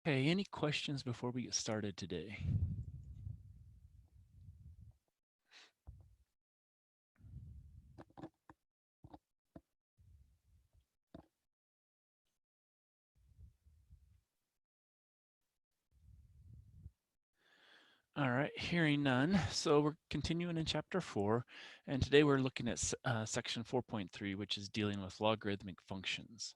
Okay, any questions before we get started today? All right, hearing none. So we're continuing in chapter 4, and today we're looking at section 4.3, which is dealing with logarithmic functions.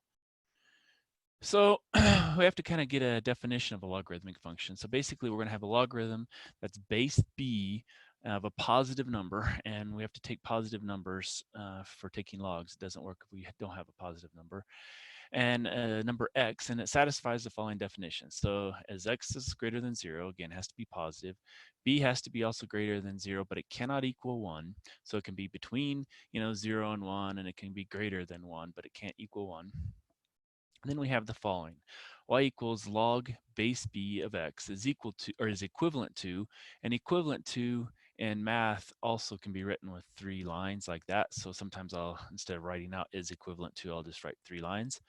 So we have to kind of get a definition of a logarithmic function. So basically, we're going to have a logarithm that's base b of a positive number, and we have to take positive numbers for taking logs. It doesn't work if we don't have a positive number. And number x, and it satisfies the following definition. So as x is greater than 0, again, has to be positive. B has to be also greater than 0, but it cannot equal 1. So it can be between, 0 and 1, and it can be greater than 1, but it can't equal 1. And then we have the following. Y equals log base b of x is equal to, or is equivalent to, and equivalent to in math also can be written with 3 lines like that. So sometimes I'll, instead of writing out is equivalent to, I'll just write 3 lines.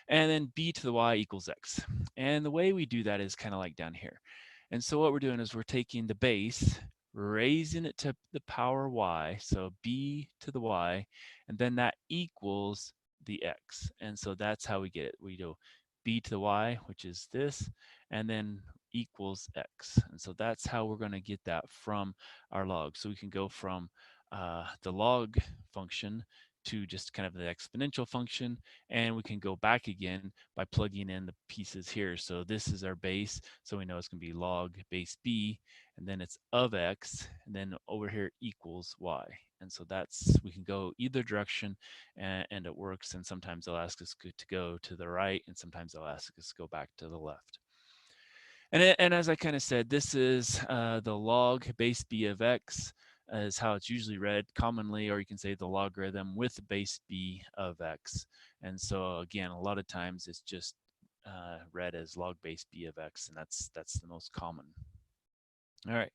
And then b to the y equals x. And the way we do that is kind of like down here. And so what we're doing is we're taking the base, raising it to the power y, so b to the y, and then that equals the x. And so that's how we get it. We do b to the y, which is this, and then equals x. And so that's how we're going to get that from our log. So we can go from the log function to just kind of the exponential function, and we can go back again by plugging in the pieces here. So this is our base, so we know it's going to be log base b, and then it's of x, and then over here equals y. And so that's, we can go either direction, and it works. And sometimes they'll ask us to go to the right, and sometimes they'll ask us to go back to the left. And as I kind of said, this is the log base b of x is how it's usually read commonly, or you can say the logarithm with base b of x. And so again, a lot of times it's just read as log base b of x, and that's the most common. All right.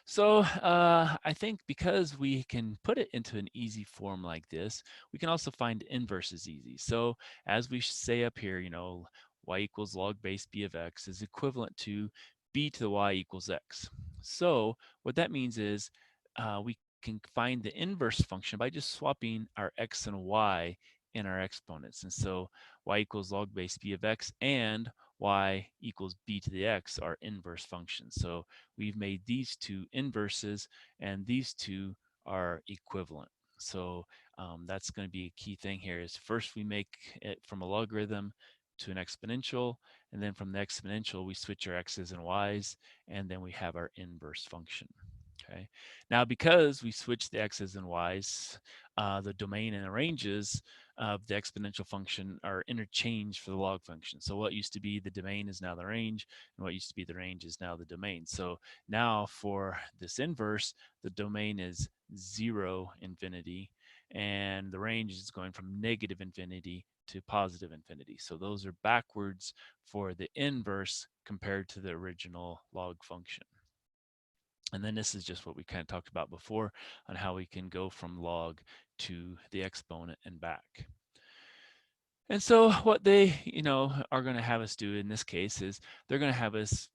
So I think because we can put it into an easy form like this, we can also find inverses easy. So as we say up here, y equals log base b of x is equivalent to b to the y equals x. So what that means is we can find the inverse function by just swapping our x and y in our exponents. And so y equals log base b of x and y equals b to the x are inverse functions. So we've made these two inverses, and these two are equivalent. So that's going to be a key thing here is first we make it from a logarithm to an exponential, and then from the exponential we switch our x's and y's, and then we have our inverse function. Okay. Now, because we switch the x's and y's, the domain and the ranges of the exponential function are interchanged for the log function. So what used to be the domain is now the range, and what used to be the range is now the domain. So now for this inverse, the domain is 0, infinity, and the range is going from negative infinity to positive infinity. So those are backwards for the inverse compared to the original log function. And then this is just what we kind of talked about before on how we can go from log to the exponent and back. And so what they, are going to have us do in this case is they're going to have us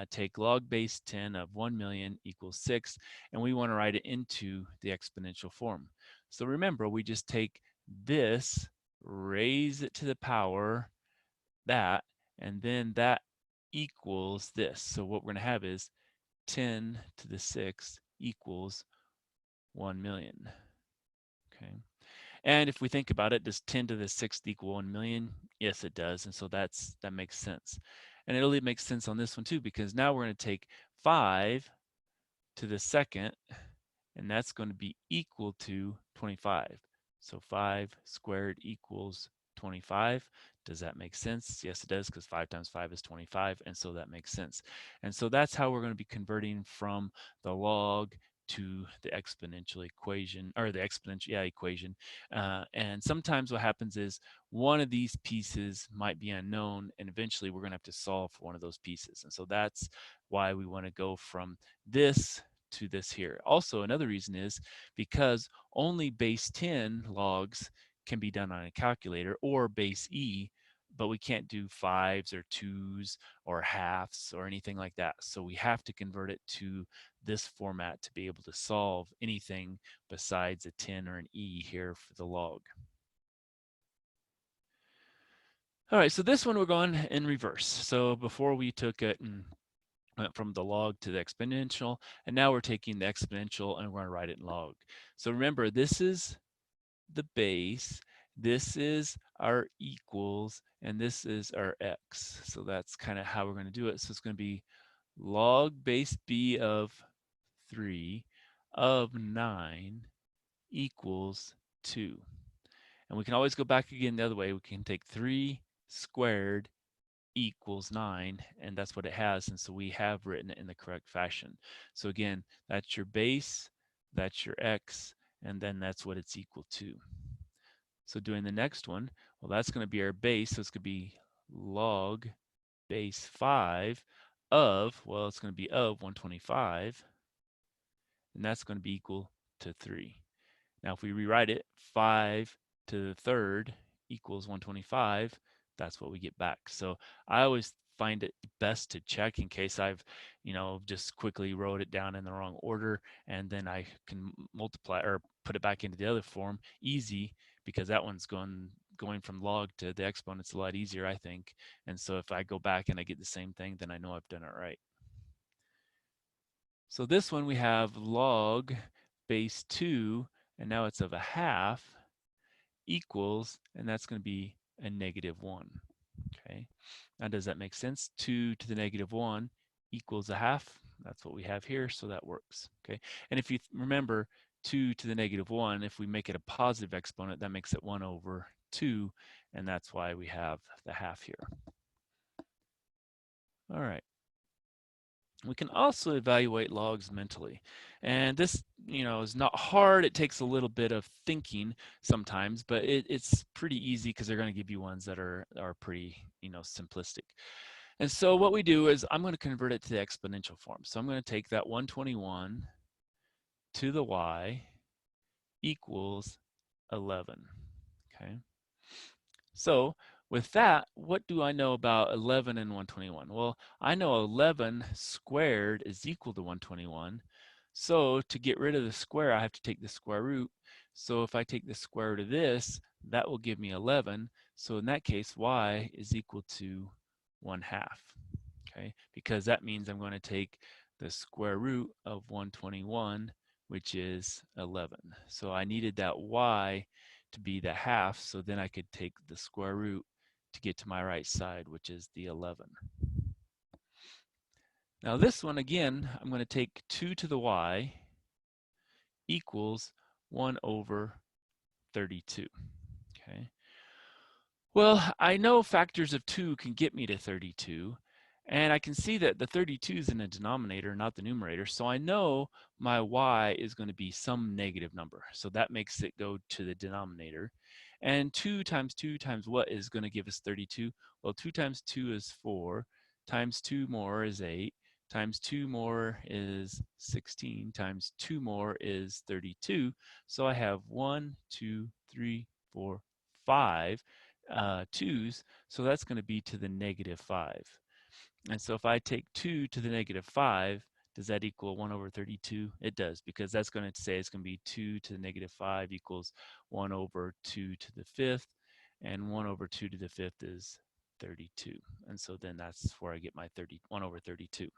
take log base 10 of 1 million equals 6, and we want to write it into the exponential form. So remember, we just take this, raise it to the power that, and then that equals this. So what we're going to have is 10 to the 6th equals 1 million. Okay. And if we think about it, does 10 to the 6th equal 1 million? Yes, it does. And so that makes sense. And it only makes sense on this one too, because now we're going to take 5 to the 2nd, and that's going to be equal to 25. So 5 squared equals 25. Does that make sense? Yes, it does, because 5 times 5 is 25, and so that makes sense. And so that's how we're going to be converting from the log to the exponential equation, or the exponential equation. And sometimes what happens is one of these pieces might be unknown, and eventually we're going to have to solve for one of those pieces. And so that's why we want to go from this to this here. Also, another reason is because only base 10 logs can be done on a calculator, or base E, but we can't do fives or twos or halves or anything like that. So we have to convert it to this format to be able to solve anything besides a 10 or an e here for the log. All right, so this one we're going in reverse. So before we took it and went from the log to the exponential, and now we're taking the exponential and we're going to write it in log. So remember, this is the base, this is our equals, and this is our x. So that's kind of how we're going to do it. So it's going to be log base b of 3 of 9 equals 2. And we can always go back again the other way. We can take 3 squared equals 9, and that's what it has. And so we have written it in the correct fashion. So again, that's your base, that's your x, and then that's what it's equal to. So doing the next one, well, that's going to be our base. So it's going to be log base 5 of, well, it's going to be of 125, and that's going to be equal to 3. Now, if we rewrite it, 5 to the third equals 125, that's what we get back. So I always find it best to check in case I've, just quickly wrote it down in the wrong order, and then I can multiply or put it back into the other form easy, because that one's going from log to the exponent's a lot easier, I think. And so if I go back and I get the same thing, then I know I've done it right. So this one we have log base 2, and now it's of a half, equals, and that's going to be a -1. Okay, now does that make sense? 2 to the -1 equals a half. That's what we have here, so that works. Okay, and if you remember 2 to the -1, if we make it a positive exponent, that makes it 1 over 2, and that's why we have the half here. All right. We can also evaluate logs mentally. And this, is not hard. It takes a little bit of thinking sometimes, but it's pretty easy because they're going to give you ones that are pretty, simplistic. And so what we do is I'm going to convert it to the exponential form. So I'm going to take that 121 to the y equals 11. Okay. So with that, what do I know about 11 and 121? Well, I know 11 squared is equal to 121. So to get rid of the square, I have to take the square root. So if I take the square root of this, that will give me 11. So in that case, y is equal to 1/2. Okay, because that means I'm going to take the square root of 121, which is 11. So I needed that y to be the half, so then I could take the square root to get to my right side, which is the 11. Now this one, again, I'm going to take 2 to the y equals 1 over 32. Okay. Well, I know factors of 2 can get me to 32, and I can see that the 32 is in the denominator, not the numerator, so I know my y is going to be some negative number. So that makes it go to the denominator. And 2 times 2 times what is going to give us 32? Well, 2 times 2 is 4, times 2 more is 8, times 2 more is 16, times 2 more is 32. So I have 1, 2, 3, 4, 5 twos, so that's going to be to the -5. And so if I take 2 to the -5, does that equal 1 over 32? It does, because that's going to say it's going to be 2 to the -5 equals 1 over 2 to the 5th, and 1 over 2 to the 5th is 32. And so then that's where I get my 1 over 32.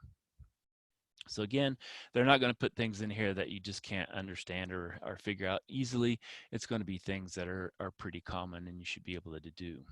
So again, they're not going to put things in here that you just can't understand or figure out easily. It's going to be things that are pretty common and you should be able to do.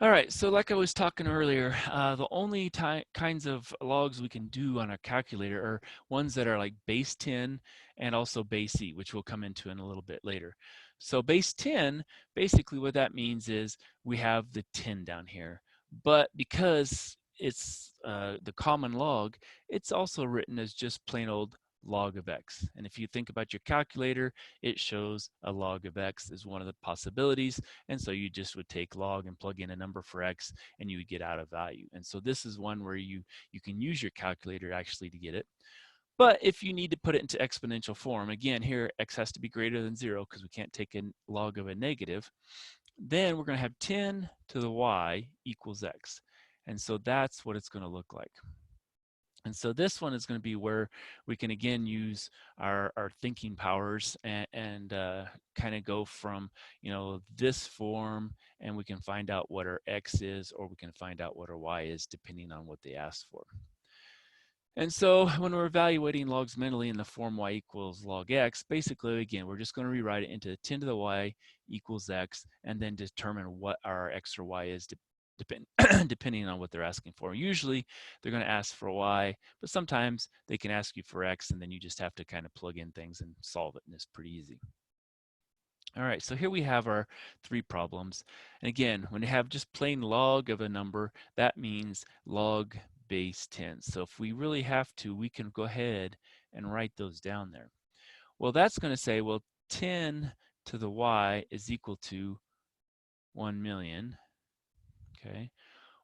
All right, so like I was talking earlier, the only kinds of logs we can do on a calculator are ones that are like base 10 and also base e, which we'll come into in a little bit later. So base 10, basically what that means is we have the 10 down here, but because it's the common log, it's also written as just plain old log of x. And if you think about your calculator, it shows a log of x as one of the possibilities. And so you just would take log and plug in a number for x and you would get out a value. And so this is one where you can use your calculator actually to get it. But if you need to put it into exponential form, again, here x has to be greater than 0 because we can't take a log of a negative, then we're going to have 10 to the y equals x. And so that's what it's going to look like. And so this one is going to be where we can again use our thinking powers and kind of go from, this form, and we can find out what our x is, or we can find out what our y is depending on what they ask for. And so when we're evaluating logs mentally in the form y equals log x, basically, again, we're just going to rewrite it into 10 to the y equals x, and then determine what our x or y is depending on what they're asking for. Usually they're going to ask for y, but sometimes they can ask you for x, and then you just have to kind of plug in things and solve it, and it's pretty easy. All right, so here we have our 3 problems. And again, when you have just plain log of a number, that means log base 10. So if we really have to, we can go ahead and write those down there. Well, that's going to say, well, 10 to the y is equal to 1 million. Okay.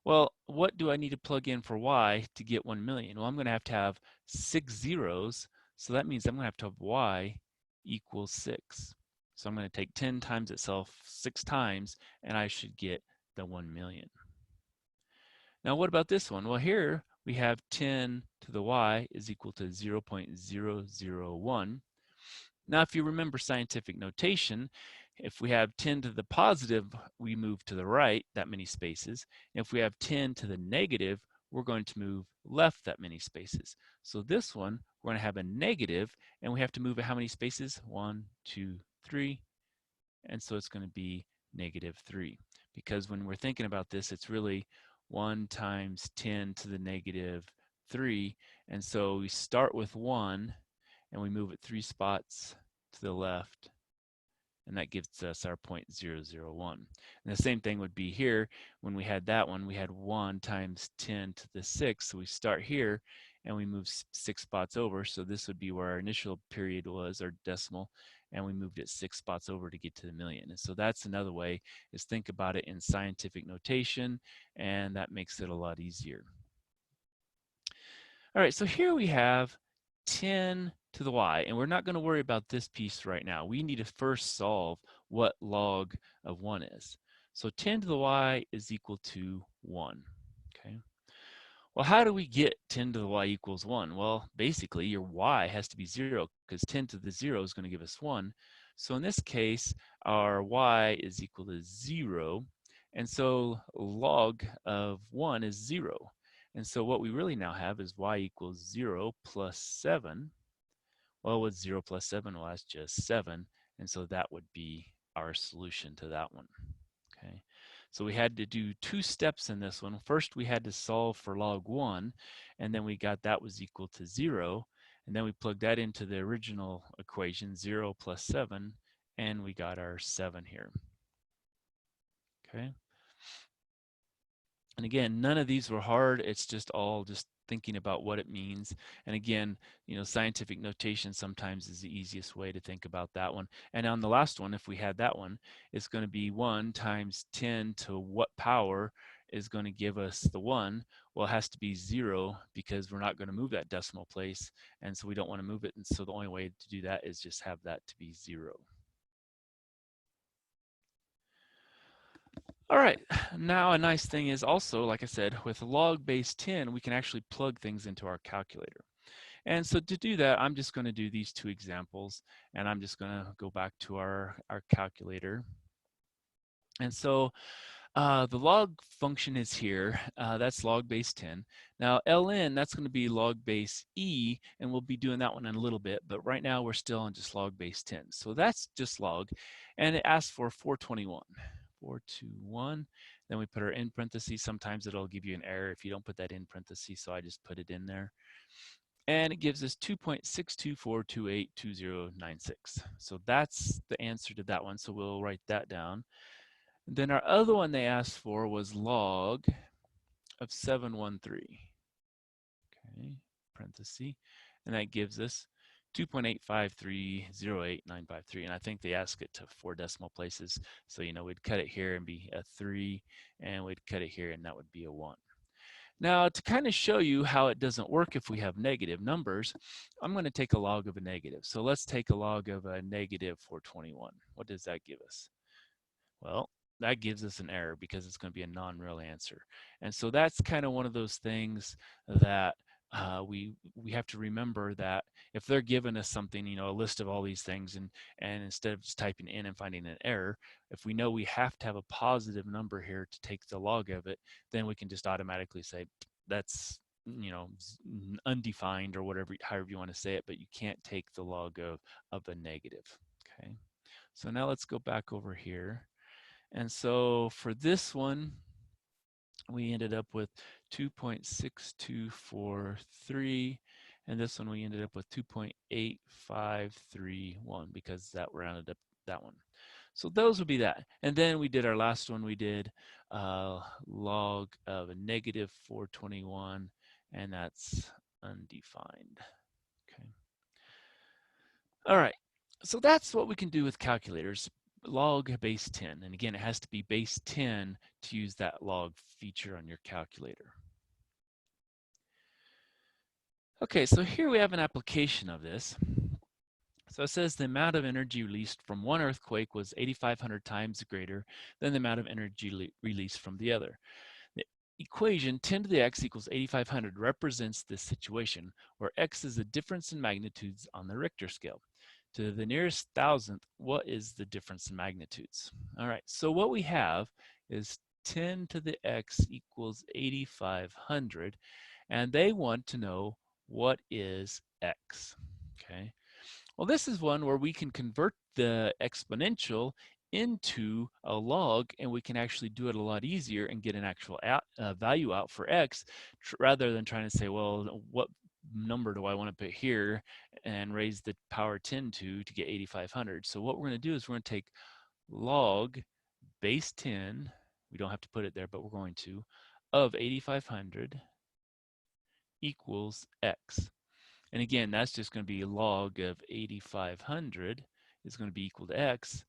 Well, what do I need to plug in for y to get 1 million? Well, I'm going to have 6 zeros. So that means I'm going to have y equals 6. So I'm going to take 10 times itself 6 times, and I should get the 1 million. Now, what about this one? Well, here we have 10 to the y is equal to 0.001. Now, if you remember scientific notation, if we have 10 to the positive, we move to the right that many spaces. If we have 10 to the negative, we're going to move left that many spaces. So this one, we're going to have a negative, and we have to move it how many spaces? 1, 2, 3. And so it's going to be -3. Because when we're thinking about this, it's really 1 times 10 to the -3. And so we start with 1, and we move it 3 spots to the left, and that gives us our 0.001. And the same thing would be here. When we had that one, we had 1 times 10 to the 6. So we start here, and we move 6 spots over. So this would be where our initial period was, our decimal, and we moved it 6 spots over to get to the million. And so that's another way, is think about it in scientific notation, and that makes it a lot easier. All right, so here we have 10 to the y, and we're not going to worry about this piece right now. We need to first solve what log of 1 is. So 10 to the y is equal to 1. Okay. Well, how do we get 10 to the y equals 1? Well, basically, your y has to be 0, because 10 to the 0 is going to give us 1. So in this case, our y is equal to 0, and so log of 1 is 0. And so what we really now have is y equals 0 plus 7. Well, what's 0 plus 7? Well, that's just 7. And so that would be our solution to that one. Okay. So we had to do 2 steps in this one. First, we had to solve for log 1, and then we got that was equal to 0. And then we plugged that into the original equation, 0 plus 7, and we got our 7 here. Okay. And again, none of these were hard. It's just all just thinking about what it means. And again, scientific notation sometimes is the easiest way to think about that one. And on the last one, if we had that one, it's going to be 1 times 10 to what power is going to give us the 1? Well, it has to be 0, because we're not going to move that decimal place. And so we don't want to move it. And so the only way to do that is just have that to be 0. All right, now a nice thing is also, like I said, with log base 10, we can actually plug things into our calculator. And so to do that, I'm just going to do these 2 examples, and I'm just going to go back to our calculator. And so the log function is here. That's log base 10. Now ln, that's going to be log base e, and we'll be doing that one in a little bit, but right now we're still on just log base 10. So that's just log, and it asks for 421. 421. Then we put our in parentheses. Sometimes it'll give you an error if you don't put that in parentheses, so I just put it in there. And it gives us 2.624282096. So that's the answer to that one, so we'll write that down. And then our other one they asked for was log of 713. Okay, parenthesis. And that gives us 2.85308,953. And I think they ask it to 4 decimal places. So, we'd cut it here and be a 3, and we'd cut it here and that would be a 1. Now, to kind of show you how it doesn't work if we have negative numbers, I'm going to take a log of a negative. So let's take a log of a negative 421. What does that give us? Well, that gives us an error because it's going to be a non-real answer. And so that's kind of one of those things that we have to remember, that if they're giving us something, a list of all these things, and instead of just typing in and finding an error, if we know we have to have a positive number here to take the log of it, then we can just automatically say that's undefined, or whatever, however you want to say it, but you can't take the log of a negative. Okay, so now let's go back over here. And so for this one, we ended up with 2.6243, and this one we ended up with 2.8531 because that rounded up that one. So those would be that. And then we did our last one, we did log of a negative 421, and that's undefined. Okay. All right, so that's what we can do with calculators. Log base 10, and again, it has to be base 10 to use that log feature on your calculator. Okay, so here we have an application of this. So it says the amount of energy released from one earthquake was 8,500 times greater than the amount of energy released from the other. The equation 10 to the x equals 8,500 represents this situation, where x is the difference in magnitudes on the Richter scale. To the nearest thousandth, what is the difference in magnitudes? All right, so what we have is 10 to the x equals 8,500, and they want to know what is x. Okay, well, this is one where we can convert the exponential into a log, and we can actually do it a lot easier and get an actual value out for x, rather than trying to say, well, what number do I want to put here and raise the power 10 to get 8,500. So what we're going to do is we're going to take log base 10, we don't have to put it there, but we're going to, of 8,500 equals x. And again, that's just going to be log of 8,500 is going to be equal to x.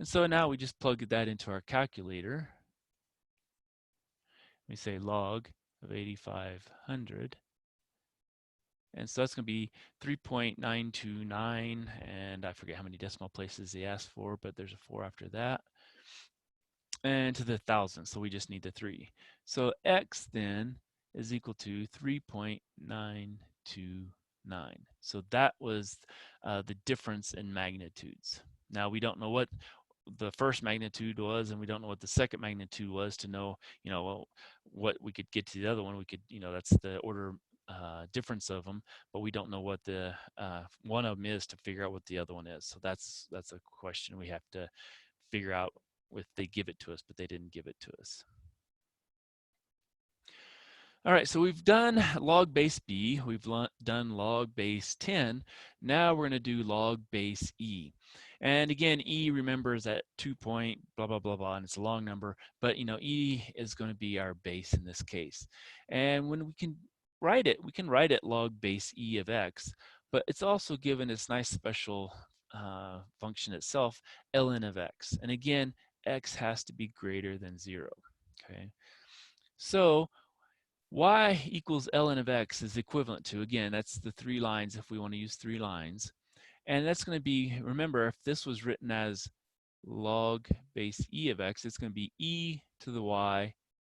And so now we just plug that into our calculator. We say log of 8,500. And so that's going to be 3.929, and I forget how many decimal places they asked for, but there's a 4 after that. And to the thousandth, so we just need the 3. So x then is equal to 3.929. So that was the difference in magnitudes. Now we don't know what the first magnitude was, and we don't know what the second magnitude was to know, well, what we could get to the other one. We could, that's the order difference of them, but we don't know what the one of them is to figure out what the other one is. So that's a question we have to figure out if they give it to us, but they didn't give it to us. All right, so we've done log base B, we've done log base 10. Now we're going to do log base E. And again, E, remember, is at 2 point blah, blah, blah, blah, and it's a long number, but E is going to be our base in this case. And when we can write it log base E of x, but it's also given this nice special function itself, ln of x. And again, x has to be greater than 0, okay? So y equals ln of x is equivalent to, again, that's the 3 lines if we want to use 3 lines. And that's going to be, remember, if this was written as log base e of x, it's going to be e to the y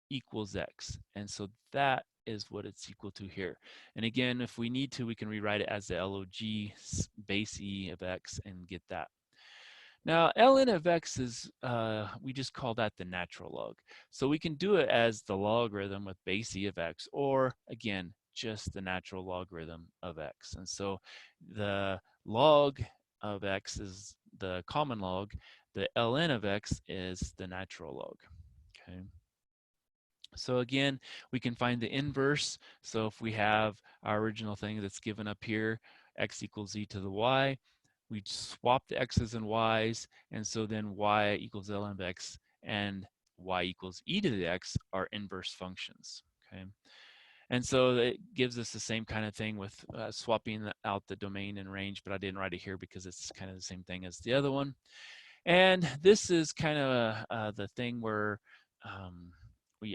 equals x. And so that is what it's equal to here. And again, if we need to, we can rewrite it as the log base e of x and get that. Now, ln of x is, we just call that the natural log. So we can do it as the logarithm with base e of x, or again, just the natural logarithm of x. And so the log of x is the common log. The ln of x is the natural log, okay? So again, we can find the inverse. So if we have our original thing that's given up here, x equals e to the y, we swap the x's and y's, and so then y equals ln of x and y equals e to the x are inverse functions, okay? And so it gives us the same kind of thing with swapping out the domain and range, but I didn't write it here because it's kind of the same thing as the other one. And this is kind of the thing where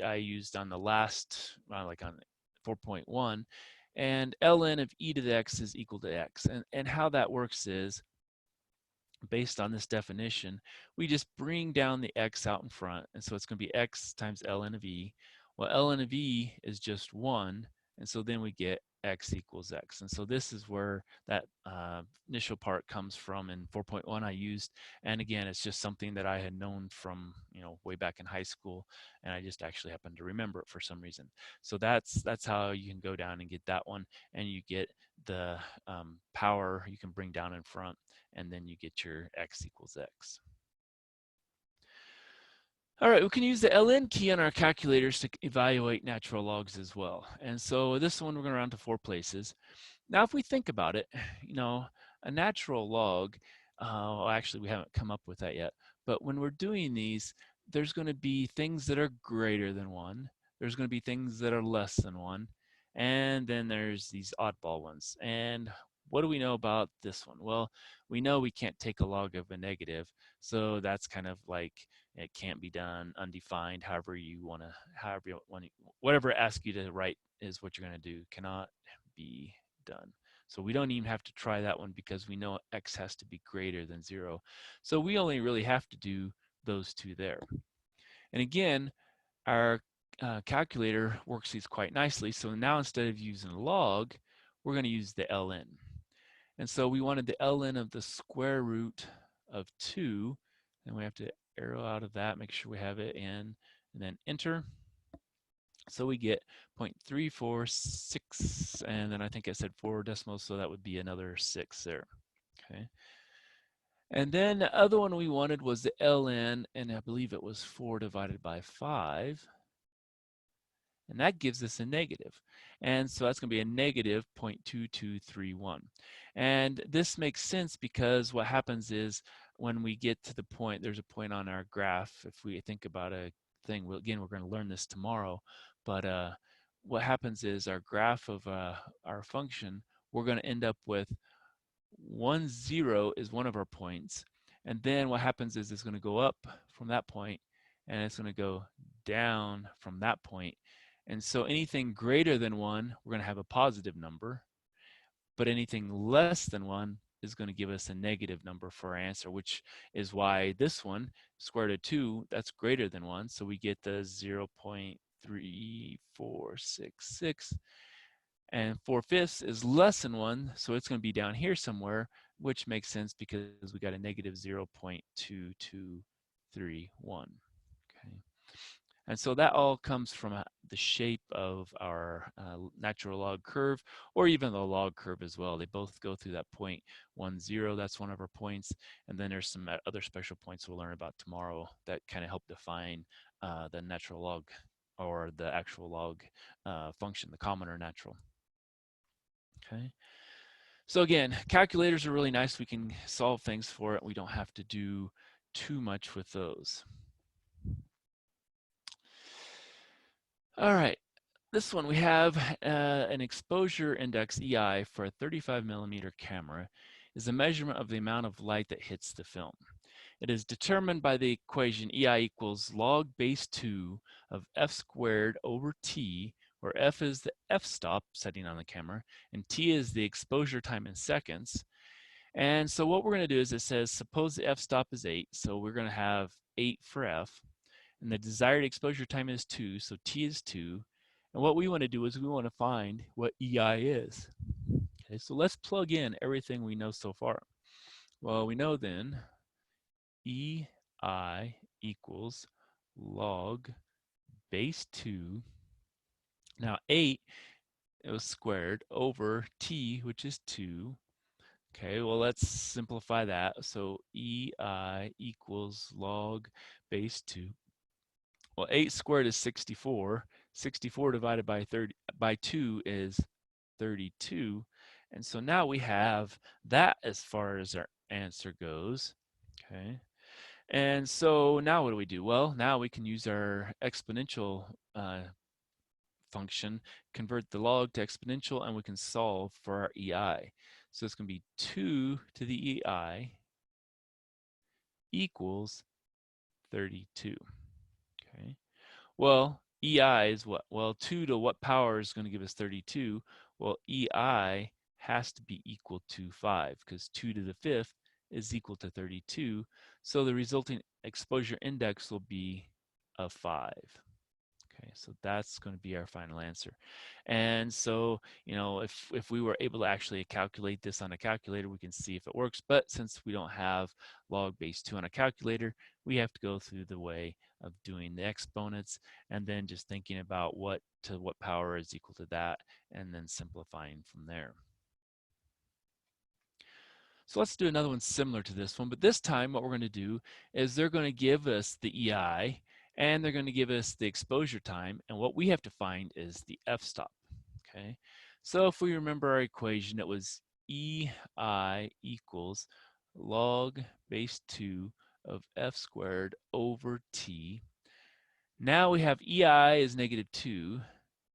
I used on the last, like on 4.1, and ln of e to the x is equal to x. And how that works is, based on this definition, we just bring down the x out in front, and so it's going to be x times ln of e. Well, ln of e is just 1, and so then we get x equals x. And so this is where that initial part comes from in 4.1 I used. And again, it's just something that I had known from, way back in high school, and I just actually happened to remember it for some reason. So that's how you can go down and get that one, and you get the power you can bring down in front, and then you get your x equals x. All right, we can use the ln key on our calculators to evaluate natural logs as well. And so this one we're going to round to 4 places. Now, if we think about it, a natural log, actually we haven't come up with that yet, but when we're doing these, there's going to be things that are greater than 1, there's going to be things that are less than 1, and then there's these oddball ones. And what do we know about this one? Well, we know we can't take a log of a negative, so that's kind of like it can't be done, undefined, however you want to, whatever it asks you to write is what you're going to do, cannot be done. So we don't even have to try that one because we know x has to be greater than 0. So we only really have to do those two there. And again, our calculator works these quite nicely. So now instead of using log, we're going to use the ln. And so we wanted the ln of the square root of 2, and we have to arrow out of that, make sure we have it in, and then enter. So we get 0.346, and then I think I said 4 decimals, so that would be another 6 there. Okay. And then the other one we wanted was the ln, and I believe it was 4 divided by 5. And that gives us a negative. And so that's going to be a negative 0.2231. And this makes sense because what happens is when we get to the point, there's a point on our graph, if we think about a thing, again, we're going to learn this tomorrow, but what happens is our graph of our function, we're going to end up with 1, 0 is one of our points. And then what happens is it's going to go up from that point, and it's going to go down from that point. And so anything greater than 1, we're going to have a positive number, but anything less than 1 is going to give us a negative number for our answer, which is why this one, square root of 2, that's greater than 1, so we get the 0.3466. And 4/5 is less than 1, so it's going to be down here somewhere, which makes sense because we got a negative 0.2231. Okay. And so that all comes from the shape of our natural log curve, or even the log curve as well. They both go through that point 1, 0. That's one of our points. And then there's some other special points we'll learn about tomorrow that kind of help define the natural log, or the actual log function, the common or natural. Okay. So again, calculators are really nice. We can solve things for it. We don't have to do too much with those. All right. This one, we have an exposure index EI for a 35 millimeter camera is a measurement of the amount of light that hits the film. It is determined by the equation EI equals log base 2 of f squared over t, where f is the f-stop setting on the camera, and t is the exposure time in seconds. And so what we're going to do is it says, suppose the f-stop is 8, so we're going to have 8 for f, and the desired exposure time is 2, so t is 2. And what we want to do is we want to find what EI is. Okay, so let's plug in everything we know so far. Well, we know then EI equals log base 2. Now 8, it was squared, over t, which is 2. Okay, well, let's simplify that. So EI equals log base 2. Well, 8 squared is 64. 64 divided by 2 is 32. And so now we have that as far as our answer goes. Okay. And so now what do we do? Well, now we can use our exponential function, convert the log to exponential, and we can solve for our EI. So it's going to be 2 to the EI equals 32. Okay. Well, EI is what? Well, 2 to what power is going to give us 32? Well, EI has to be equal to 5 because 2 to the 5th is equal to 32. So the resulting exposure index will be a 5. Okay, so that's going to be our final answer. And so, if we were able to actually calculate this on a calculator, we can see if it works. But since we don't have log base 2 on a calculator, we have to go through the way of doing the exponents and then just thinking about what power is equal to that and then simplifying from there. So let's do another one similar to this one, but this time what we're going to do is they're going to give us the EI and they're going to give us the exposure time, and what we have to find is the f-stop. Okay, so if we remember our equation, it was EI equals log base 2 of f squared over t. Now we have EI is -2,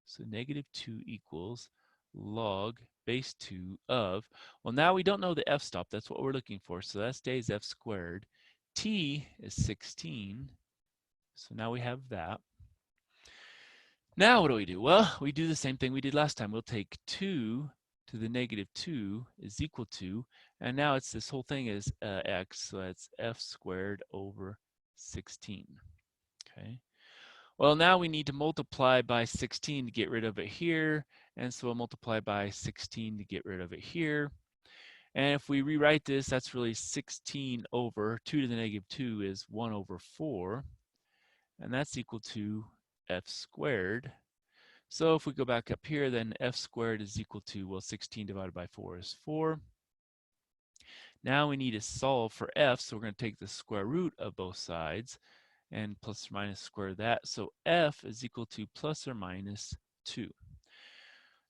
so -2 equals log base 2 of, well, now we don't know the f-stop. That's what we're looking for. So that stays f squared. T is 16. So now we have that. Now what do? Well, we do the same thing we did last time. We'll take 2 to the -2 is equal to, and now it's this whole thing is x, so that's f squared over 16. Okay. Well, now we need to multiply by 16 to get rid of it here. And so we'll multiply by 16 to get rid of it here. And if we rewrite this, that's really 16 over 2 to the -2 is 1 over 4. And that's equal to f squared. So if we go back up here, then f squared is equal to, well, 16 divided by 4 is 4. Now we need to solve for f, so we're going to take the square root of both sides and plus or minus square that. So f is equal to plus or minus 2.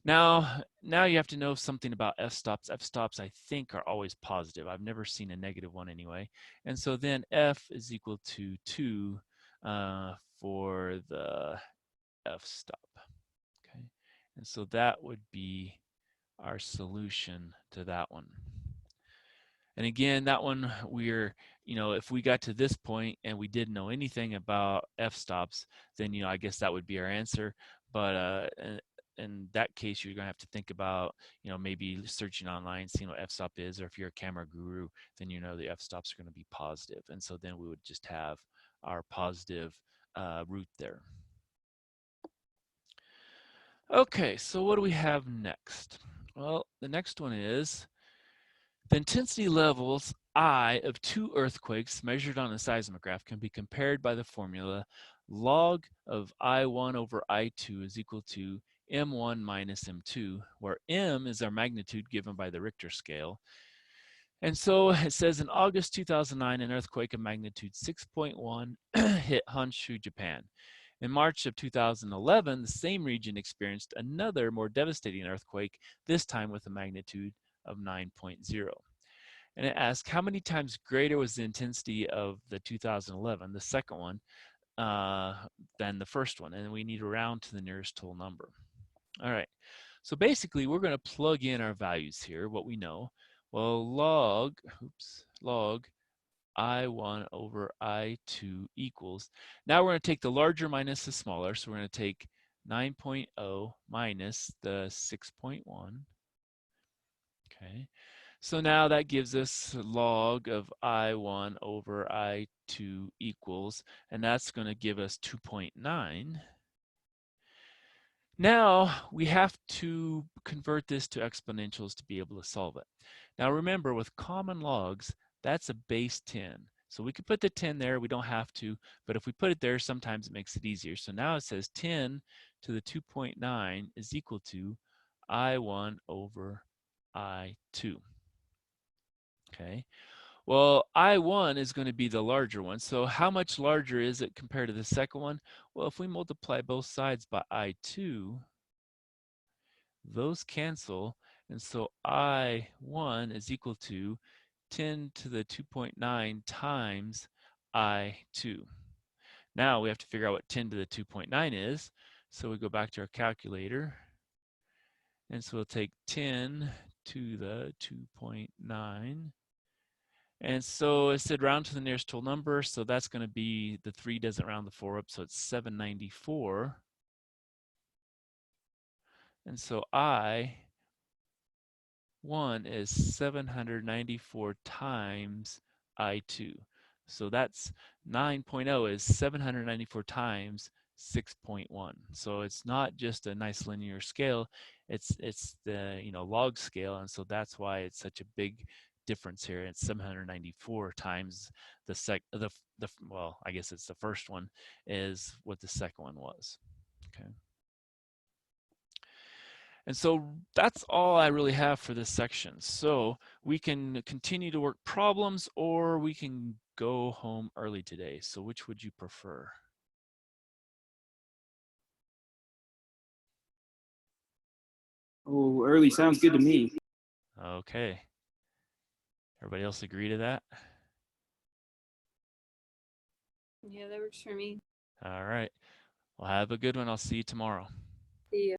Now you have to know something about f-stops. F-stops, I think, are always positive. I've never seen a negative one anyway. And so then f is equal to 2 for the f-stop. Okay, and so that would be our solution to that one. And again, that one we're, if we got to this point and we didn't know anything about f-stops, then, I guess that would be our answer. But in that case, you're going to have to think about, maybe searching online, seeing what f-stop is, or if you're a camera guru, then the f-stops are going to be positive. And so then we would just have our positive root there. Okay, so what do we have next? Well, the next one is the intensity levels I of 2 earthquakes measured on a seismograph can be compared by the formula log of I1 over I2 is equal to M1 minus M2, where M is our magnitude given by the Richter scale. And so it says in August 2009, an earthquake of magnitude 6.1 hit Honshu, Japan. In March of 2011, the same region experienced another more devastating earthquake, this time with a magnitude of 9.0. And it asks how many times greater was the intensity of the 2011, the second one, than the first one. And we need to round to the nearest whole number. All right, so basically we're going to plug in our values here, what we know. Well, log I1 over I2 equals, now we're going to take the larger minus the smaller, so we're going to take 9.0 minus the 6.1. Okay, so now that gives us log of I1 over I2 equals, and that's going to give us 2.9. Now we have to convert this to exponentials to be able to solve it. Now remember, with common logs, that's a base 10. So we could put the 10 there, we don't have to, but if we put it there, sometimes it makes it easier. So now it says 10 to the 2.9 is equal to I1 over I2. Okay, well, I1 is going to be the larger one. So how much larger is it compared to the second one? Well, if we multiply both sides by I2, those cancel. And so I1 is equal to 10 to the 2.9 times I2. Now we have to figure out what 10 to the 2.9 is. So we go back to our calculator. And so we'll take 10 to the 2.9. And so it said round to the nearest whole number. So that's going to be, the 3 doesn't round the 4 up, so it's 794. And so I1 is 794 times I2. So that's 9.0 is 794 times 6.1. So it's not just a nice linear scale, it's the log scale, and so that's why it's such a big difference here. It's 794 times the well, I guess it's the first one is what the second one was. Okay. And so that's all I really have for this section. So we can continue to work problems, or we can go home early today. So which would you prefer? Oh, early sounds good to me. Okay. Everybody else agree to that? Yeah, that works for me. All right. Well, have a good one. I'll see you tomorrow. See ya.